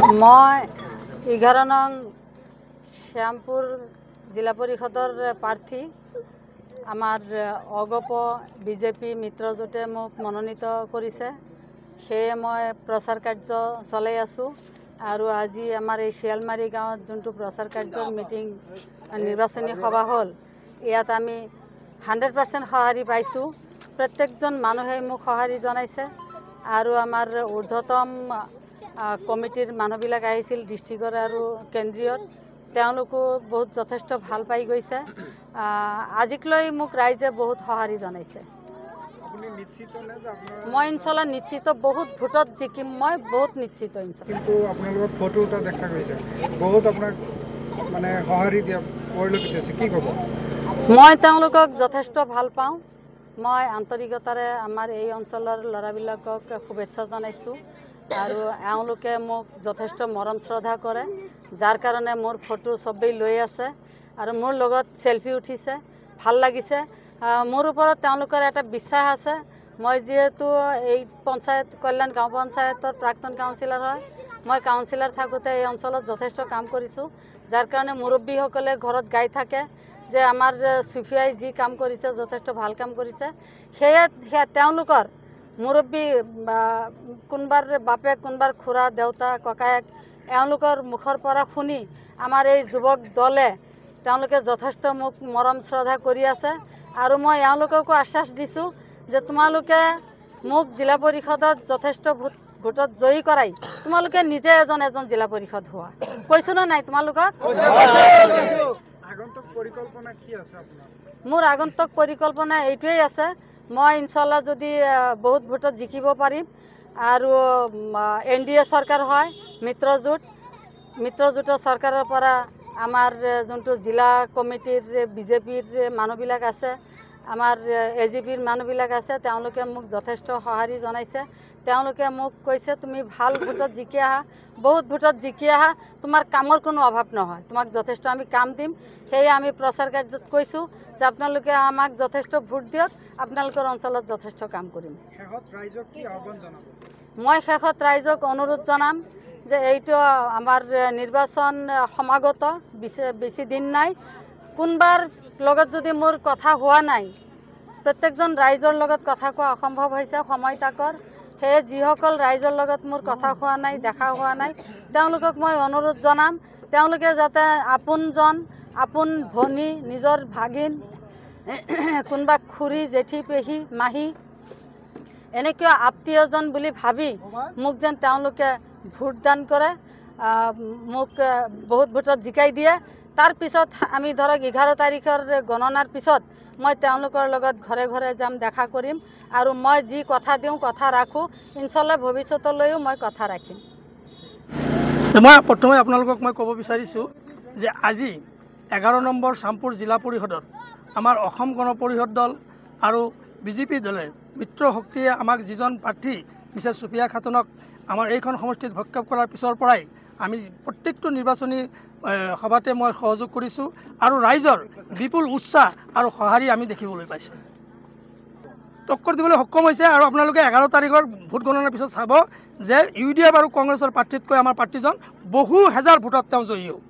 মই 11 নং শ্যামপুৰ জিলা পৰিষদৰ প্ৰাৰ্থী। আমাৰ অগপ বিজেপি মিত্ৰজোঁটে মোক মনোনীত কৰিছে, সেয়ে মই প্ৰচাৰ কাৰ্য চলাই আছোঁ। আৰু আজি আমাৰ এই শিয়ালমাৰী গাঁৱত যোনটো প্ৰচাৰ কাৰ্যৰ মিটিং নিৰ্বাচনী সভা হ'ল, ইয়াত আমি 100% সঁহাৰি পাইছোঁ। প্ৰত্যেকজন মানুহে মোক সঁহাৰি জনাইছে আৰু আমাৰ ঊৰ্ধ্বতম কমিটিৰ মানুহবিলাক আহিছিল ডিষ্ট্ৰিক্টৰ আৰু কেন্দ্ৰীয়ত, তেওঁলোকো বহুত যথেষ্ট ভাল পাই গৈছে। আজিকলৈ মোক ৰাইজে বহুত সঁহাৰি জনাইছে। মই ইনশাল্লাহ নিশ্চিত, বহুত ভোটত জিকিম, মই বহুত নিশ্চিত ইনশাল্লাহ। কিন্তু আপোনালোকৰ ফটো এটা দেখা গৈছে, বহুত আপোনাক মানে সঁহাৰি দিয়া পৰিলক্ষিত হৈছে, কি ক'ব? মই তেওঁলোকক যথেষ্ট ভাল পাওঁ। মই আন্তৰিকতাৰে আমাৰ এই অঞ্চলৰ ল'ৰাবিলাকক শুভেচ্ছা জনাইছোঁ আৰু এওঁলোকে মোক যথেষ্ট মৰম শ্ৰদ্ধা কৰে, যাৰ কাৰণে মোৰ ফটো চবেই লৈ আছে আৰু মোৰ লগত চেলফি উঠিছে, ভাল লাগিছে। মোৰ ওপৰত তেওঁলোকৰ এটা বিশ্বাস আছে। মই যিহেতু এই পঞ্চায়ত কল্যাণ গাঁও পঞ্চায়তৰ প্ৰাক্তন কাউন্সিলৰ হয়, মই কাউন্সিলৰ থাকোঁতে এই অঞ্চলত যথেষ্ট কাম কৰিছোঁ, যাৰ কাৰণে মুৰব্বীসকলে ঘৰত গাই থাকে যে আমাৰ চুফিয়াই যি কাম কৰিছে যথেষ্ট ভাল কাম কৰিছে। সেয়ে তেওঁলোকৰ মুৰব্বী কোনোবাৰ বাপেক, কোনোবাৰ খুৰা, দেউতা, ককায়েক, এওঁলোকৰ মুখৰ পৰা শুনি আমাৰ এই যুৱক দলে তেওঁলোকে যথেষ্ট মোক মৰম শ্ৰদ্ধা কৰি আছে। আৰু মই এওঁলোককো আশ্বাস দিছোঁ যে তোমালোকে মোক জিলা পৰিষদত যথেষ্ট ভোটত জয়ী কৰাই তোমালোকে নিজে এজন জিলা পৰিষদ হোৱা। কৈছোঁ নে নাই তোমালোকক? মোৰ আগন্তুক পৰিকল্পনা এইটোৱেই আছে, মই ইনশাল্লাহ যদি বহুত ভোটত জিকিব পাৰিম আৰু NDA চৰকাৰ হয়, মিত্ৰজোঁটৰ চৰকাৰৰ পৰা আমাৰ যোনটো জিলা কমিটিৰ বিজেপিৰ মানুহবিলাক আছে, আমাৰ AGPৰ মানুহবিলাক আছে, তেওঁলোকে মোক যথেষ্ট সঁহাৰি জনাইছে। তেওঁলোকে মোক কৈছে তুমি ভাল ভোটত জিকি আহা, বহুত ভোটত জিকি আহা, তোমাৰ কামৰ কোনো অভাৱ নহয়, তোমাক যথেষ্ট আমি কাম দিম। সেয়ে আমি প্ৰচাৰ কাৰ্যত কৈছোঁ যে আপোনালোকে আমাক যথেষ্ট ভোট দিয়ক, আপোনালোকৰ অঞ্চলত যথেষ্ট কাম কৰিম। মই শেষত ৰাইজক অনুৰোধ জনাম যে এইটো আমাৰ নিৰ্বাচন সমাগত, বেছি দিন নাই। কোনোবাৰ লগত যদি মোৰ কথা হোৱা নাই, প্ৰত্যেকজন ৰাইজৰ লগত কথা কোৱা অসম্ভৱ হৈছে, সময় তাকৰ। সেয়ে যিসকল ৰাইজৰ লগত মোৰ কথা হোৱা নাই, দেখা হোৱা নাই, তেওঁলোকক মই অনুৰোধ জনাম তেওঁলোকে যাতে আপোনজন, আপোন ভনী, নিজৰ ভাগিন, কোনোবা খুৰী, জেঠী, পেহী, মাহী, এনেকুৱা আত্মীয়জন বুলি ভাবি মোক যেন তেওঁলোকে ভোটদান কৰে, মোক বহুত ভোটত জিকাই দিয়ে। তাৰপিছত আমি ধৰক 11 তাৰিখৰ গণনাৰ পিছত মই তেওঁলোকৰ লগত ঘৰে ঘৰে যাম, দেখা কৰিম আৰু মই যি কথা দিওঁ কথা ৰাখোঁ, ইনশাল্লাহ ভৱিষ্যতলৈও মই কথা ৰাখিম। মই প্ৰথমে আপোনালোকক মই ক'ব বিচাৰিছোঁ যে আজি 11 নম্বৰ শ্যামপুৰ জিলা পৰিষদত আমাৰ অসম গণ পৰিষদ দল আৰু বিজেপি দলে মিত্ৰ শক্তিয়ে আমাক যিজন প্ৰাৰ্থী মিছেছ চুফিয়া খাতুনক আমাৰ এইখন সমষ্টিত ভক্ষেপ কৰাৰ পিছৰ পৰাই আমি প্ৰত্যেকটো নিৰ্বাচনী সভাতে মই সহযোগ কৰিছোঁ আৰু ৰাইজৰ বিপুল উৎসাহ আৰু সঁহাৰি আমি দেখিবলৈ পাইছোঁ, টক্কৰ দিবলৈ সক্ষম হৈছে। আৰু আপোনালোকে 11 তাৰিখৰ ভোট গণনাৰ পিছত চাব যে UDF আৰু কংগ্ৰেছৰ প্ৰাৰ্থীতকৈ আমাৰ প্ৰাৰ্থীজন বহু হেজাৰ ভোটত তেওঁ জয়ী হ'ব।